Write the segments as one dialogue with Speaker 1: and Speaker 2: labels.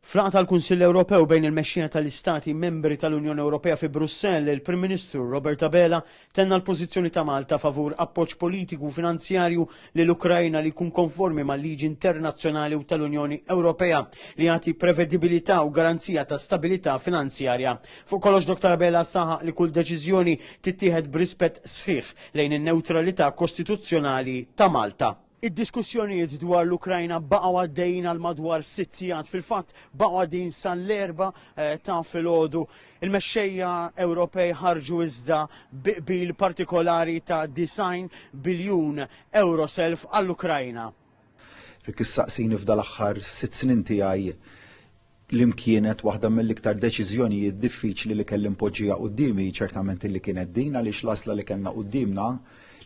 Speaker 1: Fl-laqgħa tal-Kunsill Ewropew bejn il-mexxija tal-Istati membri tal-Unjoni Ewropea fi Brussell, il-Prim Ministru Robert Abela tenna l-pożizzjoni ta' Malta favur appoġġ politiku finanzjarju lill-Ukrajna li jkun konformi mal-liġi internazzjonali u tal-Unjoni Ewropea li jagħti prevedibilità u garanzija ta' stabilità finanzjarja. Fuq kollox Dr. Abela saħaq li kull deċiżjoni tittieħed b'rispett sħiħ lejn in-newtralità kostituzzjonali ta' Malta. Id-diskussjonijiet dwar l-Ukrajna baqgħu għaddejjin għal madwar 6 sigħat. Fil-fatt baqgħu għaddejjin sal-4 ta' filgħodu. Il-mexxejja Ewropej ħarġu iżda biqbil partikolari ta' 9 biljun euro self għall-Ukrajna.
Speaker 2: Issaqsini f'dal aħħar 6 snin tiegħi l-imkienet waħda mill-iktar deċiżjonijiet diffiċli li kelli mpoġġija qudiemi ċertament li kienet din għaliex l-għażla li kellna qudiemna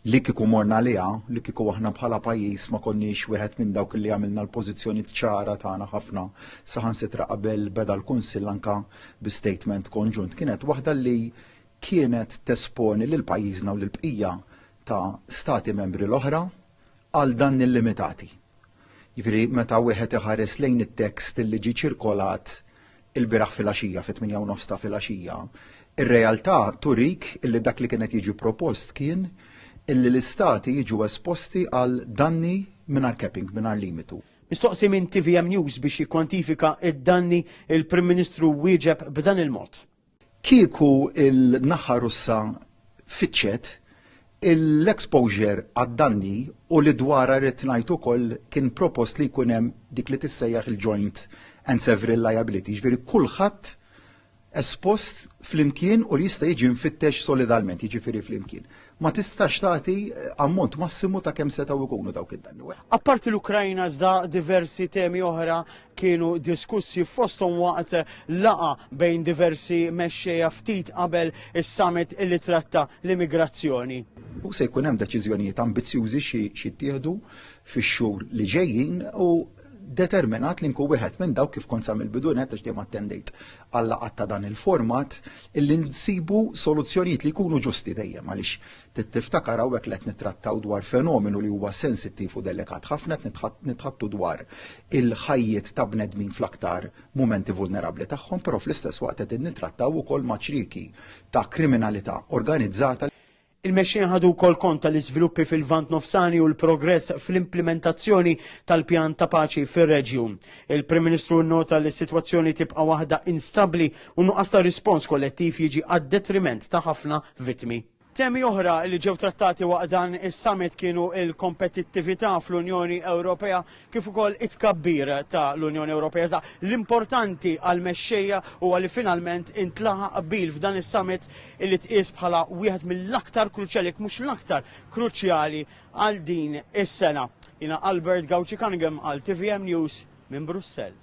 Speaker 2: li kieku morna liha, li kieku aħna bħala pajjiż ma konniex wieħed minn dawk li għamilna l-pożizzjoni ċara tagħna ħafna saħansitra qabel beda l-Kunsill anke bi statement konġunt. Kienet waħda li kienet tesponi lil pajjiżna u lil bqija ta' stati membri l-oħra għal danni limitati. Jiġifieri meta wieħed iħares lejn it-tekst li ġie ċirkolat il-biraħ filgħaxija fit-8:09 ta' filgħaxija, ir-realtà turik illi dak li kienet jiġi propost kien illi l-istati jiġu esposti għal danni mingħajr capping, mingħajr limitu.
Speaker 1: Mistoqsi minn TVM News biex jikkwantifika id-danni il-Prim Ministru wieġeb b'dan il-mod.
Speaker 2: Kieku il-naħa Russa fitxet l-exposure għad-danni u li dwar rrid ngħid ukoll kien propost li jkun hemm dik li tissejjaħ il-joint and several liability, ġifieri kulħadd espost flimkien u li jista' jiġi mfittex solidalment, jiġifieri flimkien. Ma tistax tagħti ammont massimu ta' kemm setgħu jkunu dawk id-danni.
Speaker 1: Apparti l-Ukrajna iżda diversi temi oħra kienu diskussi fosthom waqt laqa bejn diversi mexxejja ftit qabel is-summit illi tratta l-immigrazzjoni.
Speaker 2: U se jkun hemm deċiżjonijiet ambizzjużi xi ttieħdu fix-xhur li ġejjin u determinat li nkun wieħed minn dawk kif kont sa mill-bidunet għax dejjem attendejt għal laqgħat ta' dan il-format illi nsibu soluzzjonijiet li jkunu ġusti dejjem għaliex tiftakar hawnhekk li qed nittrattaw dwar fenomenu li huwa sensittiv u delikat ħafna qed nitħattu dwar il-ħajjiet ta' bnedmin fl-aktar mumenti vulnerabbli tagħhom, però fl-istess waqt qed nittrattaw ukoll ma' ċrieki ta' kriminalità organizzata.
Speaker 1: Il-mexxejja ħadu wkoll kont tal-iżviluppi fil-Lvant Nofsani u l-progress fl-implementazzjoni tal-pjan ta' paċi fir-reġjun. Il-Prim Ministru nnota li s-sitwazzjoni tibqa' waħda instabbli u nuqqas ta' rispons kollettiv jiġi għad-detriment ta' ħafna vittmi. Temi oħra li ġew trattati waqt dan is-summit kienu l-kompetittività fl-Unjoni Ewropea kif ukoll it-tkabbir ta' l-Unjoni Ewropea. L-importanti għal mexxejja huwa li finalment intlaħaq qbil f'dan is-summit li tqies bħala wieħed mill-aktar kruċjali mhux l-aktar kruċjali għal din is-sena. Jiena Albert Gawci Cunningham għal TVM News minn Brussell.